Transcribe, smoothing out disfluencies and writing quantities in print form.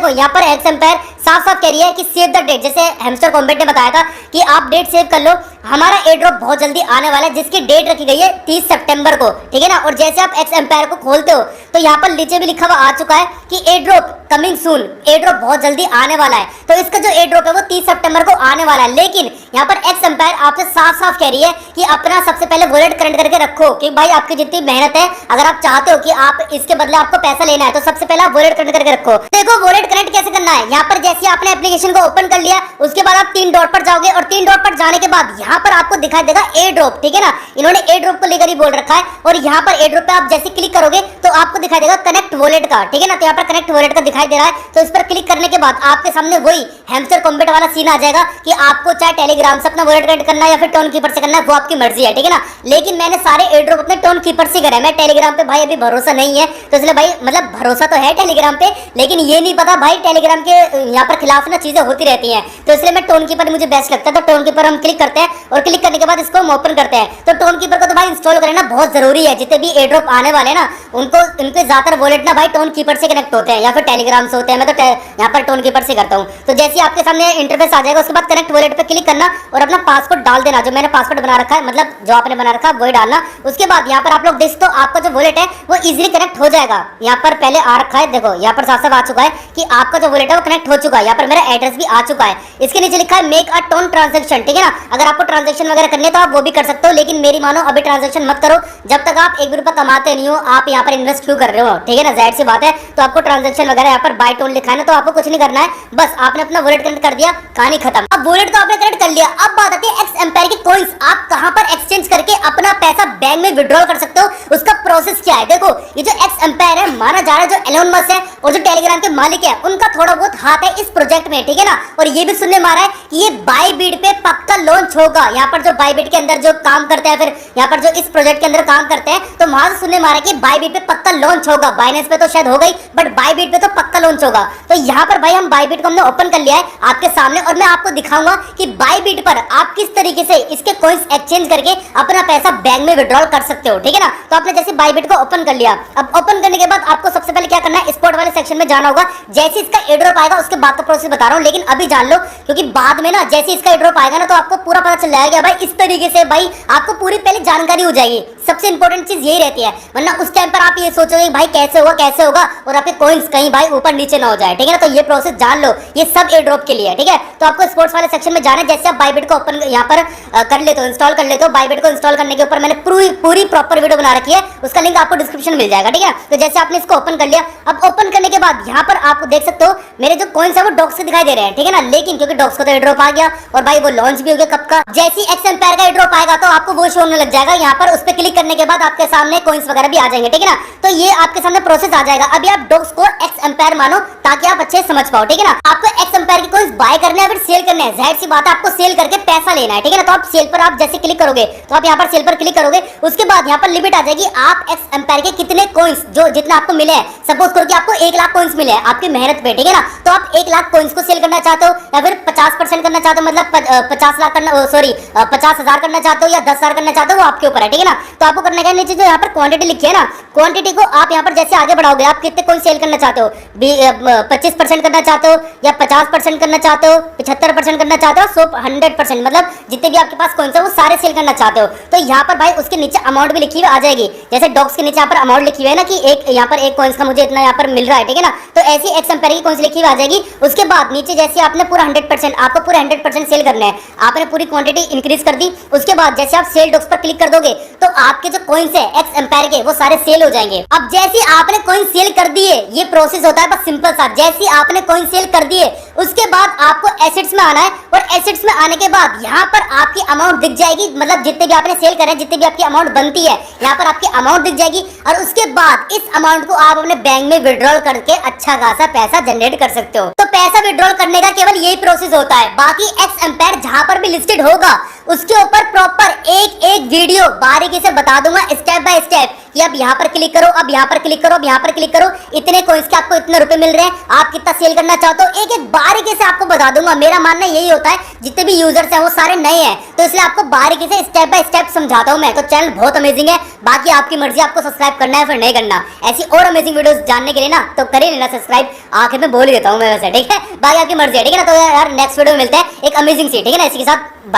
देखो यहाँ पर एक्स एम्पायर साफ साफ कह रही है कि सेव द डेट, जैसे हैमस्टर कॉम्बैट ने बताया था कि आप डेट सेव कर लो, हमारा एयर ड्रॉप बहुत जल्दी आने वाला है जिसकी डेट रखी गई है 30 सितंबर को, ठीक है ना। और जैसे आप एक्स एम्पायर को खोलते हो तो यहाँ पर नीचे भी लिखा हुआ आ चुका है कि air drop coming soon, air drop बहुत जल्दी आने वाला है। तो इसका जो एयर ड्रॉप है वो 30 सितंबर को आने वाला है। लेकिन यहाँ पर एक्स एम्पायर आपसे साफ साफ कह रही है कि अपना सबसे पहले वॉलेट कनेक्ट करके रखो कि भाई आपकी जितनी मेहनत है, अगर आप चाहते हो कि आप इसके बदले आपको पैसा लेना है तो सबसे पहले आप वॉलेट कनेक्ट करके रखो। देखो वॉलेट कनेक्ट कैसे करना है, यहाँ पर जैसे आपने एप्लीकेशन को ओपन कर लिया उसके बाद आप 3 डॉट पर जाओगे और 3 डॉट पर जाने के बाद यहाँ पर आपको दिखाई देगा एयर ड्रॉप, ठीक है ना। इन्होंने एयर ड्रॉप को लेकर ही बोल रखा है और यहाँ पर एयर ड्रॉप पे आप जैसे क्लिक करोगे तो आपको दिखाई देगा कनेक्ट वॉलेट का, ठीक है ना। तो यहाँ पर कनेक्ट वॉलेट का दिखाई दे रहा है, तो इस पर क्लिक करने के बाद आपके सामने वही हैमस्टर कॉम्बैट वाला सीन आ जाएगा कि आपको चाहे टेलीग्राम से अपना वॉलेट कनेक्ट करना है या फिर टोन कीपर से करना है, वो आपकी मर्जी है, ठीक है ना। लेकिन मैंने सारे एयर ड्रॉप अपने टोन कीपर से करे, मैं टेलीग्राम पे भाई अभी भरोसा नहीं है, तो इसलिए भाई मतलब भरोसा तो है टेलीग्राम पे, लेकिन ये नहीं पता भाई टेलीग्राम के यहाँ पर खिलाफ ना चीजें होती रहती हैं, तो इसलिए मैं टोन कीपर मुझे बेस्ट लगता है। तो टोन कीपर हम क्लिक करते हैं और क्लिक करने के बाद इसको हम ओपन करते हैं। तो टोन कीपर को तो भाई इंस्टॉल करना बहुत जरूरी है, जितने भी एयर ड्रॉप आने वाले हैं ना उनको इनके ज्यादातर वॉलेट ना भाई टोन कीपर से कनेक्ट होते हैं या फिर टेलीग्राम से होते हैं। मैं तो यहाँ पर टोन कीपर से करता हूँ। तो जैसे आपके सामने इंटरफेस आ जाएगा उसके बाद कनेक्ट वॉलेट पे क्लिक करना और अपना पासवर्ड डाल देना, जो मैंने पासवर्ड बना रखा है, मतलब जो आपने बना रखा है वही डालना। उसके बाद यहाँ पर आप लोग देख सकते हो आपका जो वॉलेट है वो इजीली कनेक्ट हो जाएगा। यहाँ पर पहले आ रखा है, देखो यहाँ पर साफ साफ आ चुका है कि आपका जो वॉलेट है वो कनेक्ट हो चुका है। यहाँ पर मेरा एड्रेस भी आ चुका है, इसके नीचे लिखा है मेक अ टोन ट्रांजेक्शन, ठीक है ना। अगर आपको ट्रांजेक्शन वगैरह करने तो आप वो भी कर सकते हो, लेकिन मेरी मानो अभी ट्रांजेक्शन मत करो जब तक आप 1 भी रुपया कमाते नहीं हो। आप यहाँ पर इन्वेस्ट क्यों कर रहे हो, ठीक है ना, जाहिर सी बात है। तो आपको ट्रांजेक्शन वगैरह यहाँ पर बाय टोन लिखा है ना, तो आपको कुछ नहीं करना है, बस आपने अपना वॉलेट कनेक्ट कर दिया, कहानी खत्म। अब वॉलेट तो आपने कनेक्ट कर लिया, अब बात आती है एक्स एम्पायर की कॉइंस आप कहां पर एक्सचेंज करके अपना पैसा बैंक में विड्रॉल कर सकते हो, उसका प्रोसेस क्या है। देखो ये जो एक्स एम्पायर है माना जा रहा है, जो एलोन मस्क है और जो टेलीग्राम के मालिक है उनका थोड़ा बहुत हाथ है इस प्रोजेक्ट में, ठीक है ना। और ये भी सुनने में आ रहा है कि ये बायबिट पे पक्का लॉन्च होगा। यहाँ पर जो बायबिट के अंदर जो काम करते हैं, फिर यहाँ पर जो इस प्रोजेक्ट के अंदर काम करते हैं, तो वहां से सुनने में आ रहा है कि बायबिट पे पक्का लॉन्च होगा। बाइनेंस पे तो शायद हो गई, बट बायबिट पे तो पक्का लॉन्च होगा। तो यहाँ पर भाई हम बायबिट को हमने ओपन कर लिया है आपके सामने और मैं आपको दिखाऊंगा कि बायबिट पर आप किस तरीके से इसके कॉइंस एक्सचेंज करके अपना पैसा बैंक में विड्रॉल कर सकते हो, ठीक है ना। तो आपने जैसे बायबिट को ओपन कर लिया, अब ओपन करने के बाद आपको सबसे पहले क्या करना है, स्पॉट वाले सेक्शन में जाना होगा। जैसे इसका एयर ड्रॉप आएगा उसके बाद का प्रोसेस बता रहा हूं, लेकिन अभी जान लो क्योंकि बाद में ना जैसे इसका एयर ड्रॉप आएगा ना तो आपको पूरा पता चल जाएगा भाई। इस तरीके से भाई आपको पूरी पहले जानकारी हो जाएगी, सबसे इंपॉर्टेंट चीज यही रहती है, वरना उस टाइम पर आप ये सोचोगे भाई कैसे होगा और आपके कॉइंस कहीं भाई ऊपर नीचे ना हो जाए, ठीक है ना। तो ये प्रोसेस जान लो, ये सब एयर ड्रॉप के लिए है, ठीक है। तो आपको स्पोर्ट्स वाले सेक्शन में जाना है। जैसे आप बायबिट को ओपन यहाँ पर कर लेते हो, इंस्टॉल कर लेते हो, बायबिट को इंस्टॉल करने के ऊपर मैंने पूरी प्रॉपर वीडियो बना रखी है, उसका लिंक आपको डिस्क्रिप्शन मिल जाएगा, ठीक है। तो जैसे आपने इसको ओपन कर लिया, अब ओपन करने के बाद यहाँ पर आप देख सकते हो मेरे जो कॉइंस है वो डॉक्स से दिखाई दे रहे हैं, ठीक है ना। लेकिन क्योंकि डॉक्स का तो एयर ड्रॉप आ गया और भाई वो लॉन्च भी हो गया कब का, जैसे ही एक्स एम्पायर का एयर ड्रॉप आएगा तो आपको वो शो होने लग जाएगा। यहाँ पर उस पर क्लिक करने के बाद आपके सामने कॉइंस वगैरह भी आ जाएंगे, ठीक है ना। तो ये आपके सामने प्रोसेस आ जाएगा। अभी आप डॉक्स को एक्स एम्पायर मानो ताकि आप अच्छे समझ पाओ, ठीक है ना। आपको एक्स एम्पायर की कॉइंस बाय करने हैं फिर सेल करने हैं, जाहिर सी बात है आपको सेल करके पैसा लेना है, ठीक है ना। तो आप सेल पर आप जैसे क्लिक करोगे तो आप यहाँ पर सेल पर क्लिक करोगे, उसके बाद यहाँ पर लिमिट आ जाएगी आप एक्स एम्पायर के कितने कॉइंस जो जितना आपको मिले हैं। सपोज करो कि आपको 1 लाख कॉइंस मिले हैं आपकी मेहनत पे, ठीक है ना। तो आप 1 लाख कॉइंस को सेल करना चाहते हो या फिर 50% करना चाहते हो, मतलब 50 लाख करना, सॉरी 50,000 करना चाहते हो या 10,000 करना चाहते हो, वो आपके ऊपर है, ठीक है ना। तो आपको करना क्या है, नीचे जो यहाँ पर क्वांटिटी लिखी है ना, क्वांटिटी को आप यहाँ पर जैसे आगे बढ़ाओगे, आप कितने कॉइन सेल करना चाहते हो, 25% करना चाहते हो या 50% करना चाहते हो, 75% करना चाहते हो, 100%, मतलब जितने भी आपके पास कॉइन्स है वो सारे सेल करना चाहते हो। तो यहाँ पर भाई उसके नीचे अमाउंट भी लिखी हुई आ जाएगी, जैसे डॉक्स के नीचे यहाँ पर अमाउंट लिखी हुई है ना कि एक यहाँ पर एक कॉइन्स का मुझे इतना यहाँ पर मिल रहा है, ठीक है ना। तो ऐसी एक्स एम्पायर की कॉइन्स लिखी हुई आ जाएगी। उसके बाद नीचे जैसे आपने पूरा 100%, आपको पूरा 100% सेल करना है, आपने पूरी क्वांटिटी इंक्रीज कर दी। उसके बाद जैसे आप सेल डॉक्स पर क्लिक कर दोगे तो आपके जो कॉइन्स है एक्स एम्पायर के वो सारे सेल हो जाएंगे। अब जैसे आपने कॉइन सेल कर दिए, ये प्रोसेस होता है बस सिंपल सा, जैसे आपने कॉइन सेल कर दिए उसके बाद आपको एसेट्स में आना है और एसेट्स में आने के बाद यहाँ पर आपकी अमाउंट दिख जाएगी, मतलब जितने भी आपने सेल करे, जितने भी आपकी अमाउंट बनती है यहाँ पर आपकी अमाउंट दिख जाएगी। और उसके बाद इस अमाउंट को आप अपने बैंक में विड्रॉल करके अच्छा खासा पैसा जनरेट कर सकते हो। तो पैसा विड्रॉल करने का केवल यही प्रोसेस होता है। बाकी एक्स एम्पायर जहां पर भी लिस्टेड होगा उसके ऊपर प्रॉपर एक एक वीडियो बारीकी से बता दूंगा स्टेप बाय स्टेप कि अब यहाँ पर क्लिक करो, अब यहाँ पर क्लिक करो, अब यहाँ पर क्लिक करो, इतने कोइंस के आपको इतने रुपए मिल रहे हैं, आप कितना सेल करना चाहते हो, एक एक बारीकी से आपको बता दूंगा। मेरा मानना यही होता है, जितने भी यूजर्स हैं वो सारे नए हैं, तो इसलिए आपको बारीकी से स्टेप बाय स्टेप समझाता हूं मैं। तो चैनल बहुत अमेजिंग है, बाकी आपकी मर्जी, आपको सब्सक्राइब करना है फिर नहीं करना। ऐसी और अमेजिंग वीडियोस जानने के लिए ना तो कर ही लेना सब्सक्राइब, आखिर में बोल ही देता हूं मैं वैसे, ठीक है। बाकी आपकी मर्जी है, ठीक है ना। तो यार नेक्स्ट वीडियो में मिलते हैं एक अमेजिंग सी, ठीक है ना। इसी के साथ बाय।